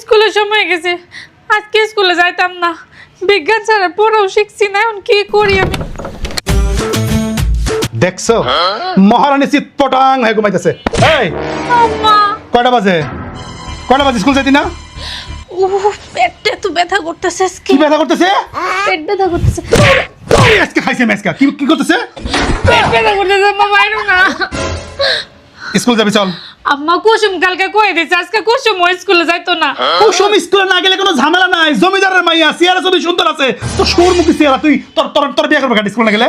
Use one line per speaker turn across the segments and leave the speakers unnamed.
স্কুলের সময় গেছে, আজকে স্কুলে যাইতাম না। বিজ্ঞান ছাড়া পড়াও শিখছি না, এখন কি করি আমি?
দেখছো মহারানী চিৎপটাং হয়ে ঘুমাইতেছে। এই
আম্মা,
কয়টা বাজে স্কুল যাইতি না?
পেটে তো ব্যথা করতেছে।
কি ব্যথা করতেছে?
পেট ব্যথা করতেছে।
আজকে খাইছে মেসকা কি করতেছে?
পেট ব্যথা করতেছে আম্মা, মাইরো না।
স্কুল যাবি চল।
আম্মা কুসুম কালকে কই দিছে, আজকে কুসুম ওই স্কুলে যাইতো না।
কুসুম স্কুলে না গেলে কোনো ঝামেলা নাই, জমিদারের মাইয়া সিয়ারা ছবি সুন্দর আছে, তো সুর মুখী সিয়ারা, তুই তোর বিয়ে করবে স্কুল না গেলে?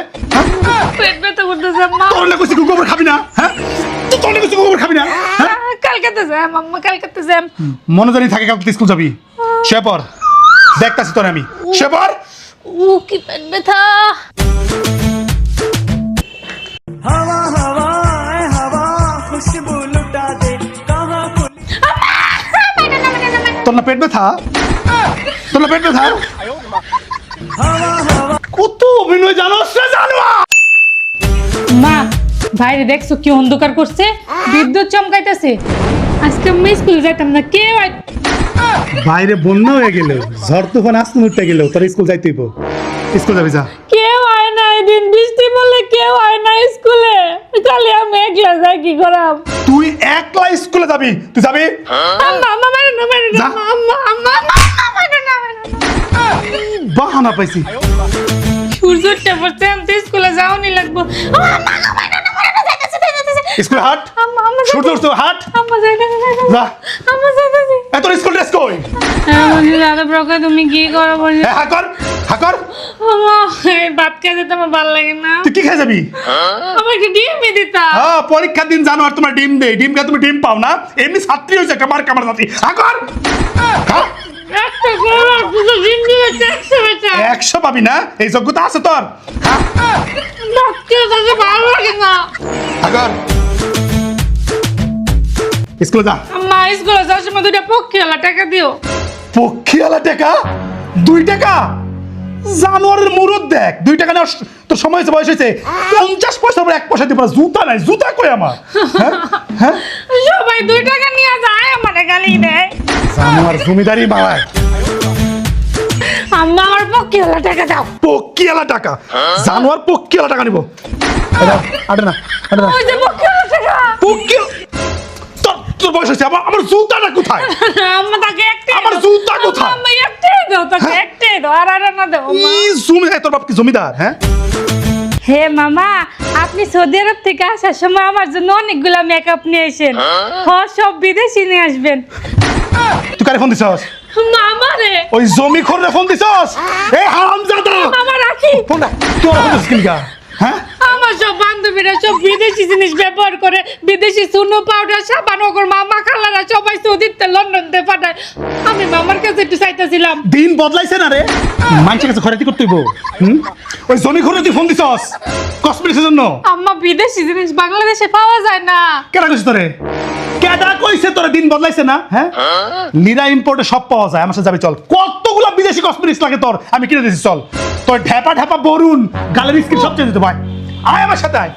পেট ব্যথা করতেছে আম্মা।
তোর না কইছি গোবর খাবি না, হ্যাঁ? তোর না কইছি গোবর খাবি না, হ্যাঁ?
কালকেতে যাই আম্মা, কালকেতে যাই।
মনে জানি থাকে কালকে স্কুল যাবি। শেপর দেখতাছি তোর আমি। শেপর
কি পেট ব্যথা।
हवा हवा ऐ हवा खुशबू लुटा दे कहाँ
তোর না পেট ব্যথা? কত অভিনয় জানোস না জানোয়া?
মা, বাইরে দেখছো কি অন্ধকার করছে, বিদ্যুৎ চমকাইতেছে। আজকে আমি স্কুলে যাইতাম না, কেউ
বাইরে বন্যা হয়ে গেল, ঝড় তুফান আসতে উঠতে গেল, তোর স্কুল যাইতে হইব। স্কুল যাবি যা।
কেউ আয় না, দিন বৃষ্টি বলে কেউ আয় না স্কুলে, খালি আমি একলা যাই, কি করাম?
তুই একলা স্কুলে যাবি? তুই যাবি?
আম্মা, আম্মা মারো না, মারো না,
যা।
আম্মা, আম্মা, আম্মা, আম্মা, মারো না, মারো না।
বাহানা পাইছি।
সূর্যটা পড়ছে, আমি তো স্কুলে যাওনি লাগবো। আম্মা, আম্মা, মারো না, মারো না, যাইতেছে, যাইতেছে।
স্কুলে হাট,
আম্মা, আম্মা,
সূর্য উঠছে হাট।
আম্মা যাইতেছে, যাইতেছে।
যা।
আম্মা যাইতেছে।
তোর স্কুল ড্রেস কই?
হ্যাঁ বলি, দাদা প্রকা তুমি কি করো বলি?
হাকর।
আম্মা, এই ভাত খেয়ে যেতে আমার ভালো লাগে না।
তুই কি খেয়ে যাবি?
আমার একটু ডিমই দিতা।
হ্যাঁ, পরীক্ষার দিন জানো আর তোমার ডিম দেই, ডিম খেয়ে তুমি ডিম পাও না, এমনি ছাত্রী হয়েছে একটা মার কামার ছাত্রী। হাকর।
একটা করে পুরো ডিম দিয়ে 100 বেচা।
100 পাবি না, এই যোগ্যতা আছে তোর?
ভাত খেয়ে যেতে ভালো লাগে না।
হাকর। স্কুলে যা।
আম্মা, স্কুলে যাওয়ার সময় 2টা পক্ষীওয়ালা টাকা দিও।
পক্ষীওয়ালা টাকা? 2 টাকা? জানোয়ারের মুরত দেখ, 2 টাকা না, তোর সময় হয়েছে, বয়স হয়েছে, 50 পয়সা পরে 1 পয়সা দিব না। জুতা নাই, জুতা কই আমার? হ্যাঁ,
সবাই 2 টাকা নিয়ে যায়, আমার গালি দেয়।
জানোয়ার জমিদারি মারায়।
আম্মা, আমার পক্ষীওয়ালা টাকা দাও।
পক্ষীওয়ালা টাকা? জানোয়ার পক্ষীওয়ালা টাকা নিব? আরে না।
ওই যে পক্ষীওয়ালা টাকা।
তোর বয়স হয়েছে, আমার জুতাটা কোথায়?
আম্মা, তাকে একটাই
আমার
দাও।
জুতা কোথায়?
আম্মা, একটাই দাও, তাকে একটাই দাও, আর না দাও আম্মা।
জমিদার, তোর বাপ কি জমিদার? হ্যাঁ,
হে মামা, আপনি সৌদি আরব থেকে আসার সময় আমার জন্য অনেকগুলা মেকআপ নিয়ে আসেন। সব বিদেশি নিয়ে আসবেন।
তুই কারে ফোন দিছস?
মামা রে,
ওই জমি খোরে ফোন দিছস? এই হারামজাদা,
মামা রাখি।
ফোন না। তোর ফোন দিছস কিনকা? হ্যাঁ,
আমার সব বান্ধবীরা সব বিদেশি জিনিস ব্যবহার করে, বিদেশি সুনো পাউডার, সাবান, ওগর মামা খালারা সবাই সৌদিতে লন্ডনতে পাঠায়। আমি মামার কাছে একটু চাইতেছিলাম।
দিন বদলাইছে না রে, মানুষের কাছে খরাতি করতে হইব। ওই জমি খোরে তুই ফোন দিছস কসমেটিক্সের জন্য?
আম্মা, বিদেশি জিনিস বাংলাদেশে পাওয়া যায় না।
কেডা কইছে তোরে? কেডা কইছে তোরে দিন বদলাইছে না? হ্যাঁ, লিরা ইম্পোর্টে সব পাওয়া যায়, আমার সাথে যাবি চল। কতগুলো বিদেশি কসমেটিক্স লাগে তোর, আমি কিনে দিছি চল। তোর ঢেপা বরুন গালের স্কিন সব চেয়ে দিতে ভাই, আয় আমার সাথে আয়।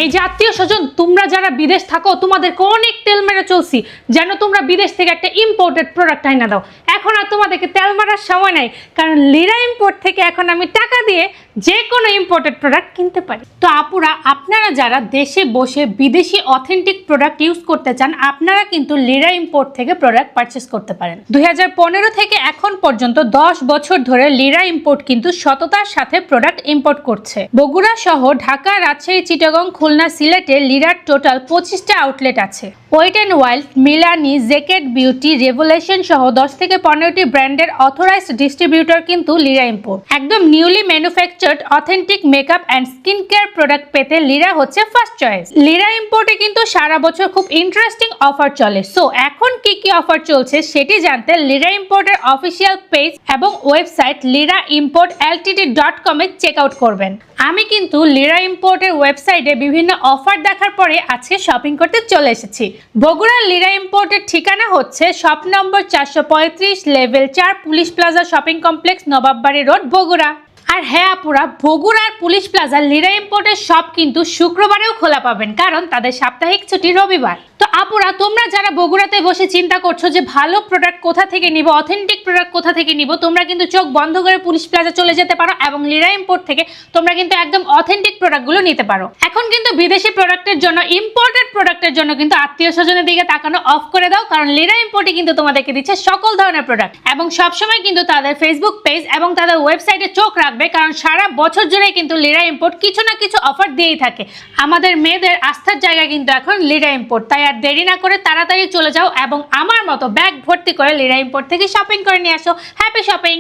এই যে আত্মীয় স্বজন, তোমরা যারা বিদেশ থাকো, তোমাদেরকে অনেক তেল মেরে চলছি যেন তোমরা বিদেশ থেকে একটা ইম্পোর্টেড প্রোডাক্ট আইনা দাও। এখন আর তোমাদেরকে তেল মারার সময় নাই, কারণ লিরা ইম্পোর্ট থেকে এখন আমি টাকা দিয়ে যে কোনো ইম্পোর্টেড প্রোডাক্ট কিনতে পারি। তো আপুরা, আপনারা যারা দেশে বসে বিদেশি অথেন্টিক প্রোডাক্ট ইউজ করতে চান, আপনারা কিন্তু লিরা ইম্পোর্ট থেকে প্রোডাক্ট পারচেস করতে পারেন। 2015 থেকে এখন পর্যন্ত 10 বছর ধরে লিরা ইম্পোর্ট কিন্তু সততার সাথে প্রোডাক্ট ইম্পোর্ট করছে। বগুড়া সহ ঢাকা, রাজশাহী, চিটাগং, খুলনা, সিলেটে লিরার টোটাল 25টা আউটলেট আছে। ওয়েট অ্যান্ড ওয়াইল্ড, মিলানি, জেকেট বিউটি, রেভুলেশন সহ 10 থেকে 15টি ব্র্যান্ডের অথরাইজড ডিস্ট্রিবিউটর কিন্তু লিরা ইম্পোর্ট। একদম newly manufactured authentic makeup and skin care product পেতে লিরা হচ্ছে ফার্স্ট চয়েস। লিরা ইম্পোর্টে কিন্তু সারা বছর খুব ইন্টারেস্টিং অফার চলে। সো এখন কি কি অফার চলছে সেটি জানতে লিরা ইম্পোর্টের অফিসিয়াল পেজ এবং ওয়েবসাইট liraimport.ltd.com এ চেক আউট করবেন। আমি কিন্তু লিরা ইম্পোর্টের ওয়েবসাইটে বিভিন্ন অফার দেখার পরে আজকে শপিং করতে চলে এসেছি। বগুড়ার লিরা ইম্পোর্টের ঠিকানা হচ্ছে shop number 435, level 4, police plaza shopping complex, Nawabbari road, Bogura. আর হ্যাঁ আপুরা, বগুড়ার পুলিশ প্লাজার লিরা ইম্পোর্টের শপ কিন্তু শুক্রবারেও খোলা পাবেন, কারণ তাদের সাপ্তাহিক ছুটি রবিবার। তো আপুরা, তোমরা যারা বগুড়াতে বসে চিন্তা করছো যে ভালো প্রোডাক্ট কোথা থেকে নিব, অথেন্টিক প্রোডাক্ট কোথা থেকে নিব, তোমরা কিন্তু চোখ বন্ধ করে পুলিশ প্লাজা চলে যেতে পারো এবং লিরা ইম্পোর্ট থেকে তোমরা কিন্তু একদম অথেন্টিক প্রোডাক্টগুলো নিতে পারো। এখন কিন্তু বিদেশি প্রোডাক্টের জন্য, ইম্পোর্টেড প্রোডাক্টের জন্য কিন্তু আত্মীয় স্বজনের দিকে তাকানো অফ করে দাও, কারণ লিরা ইম্পোর্টে কিন্তু তোমাদেরকে দিচ্ছে সকল ধরনের প্রোডাক্ট। এবং সবসময় কিন্তু তাদের ফেসবুক পেজ এবং তাদের ওয়েবসাইটে চোখ রাখবে, কারণ সারা বছর জুড়ে কিন্তু লিরা ইম্পোর্ট কিছু না কিছু অফার দিয়েই থাকে। আমাদের মেয়েদের আস্থার জায়গা কিন্তু এখন লিরা ইম্পোর্ট। তাই আর দেরি না করে তাড়াতাড়ি চলে যাও এবং আমার মতো ব্যাগ ভর্তি করে লিরা ইম্পোর্ট থেকে শপিং করে নিয়ে আসো। Happy shopping.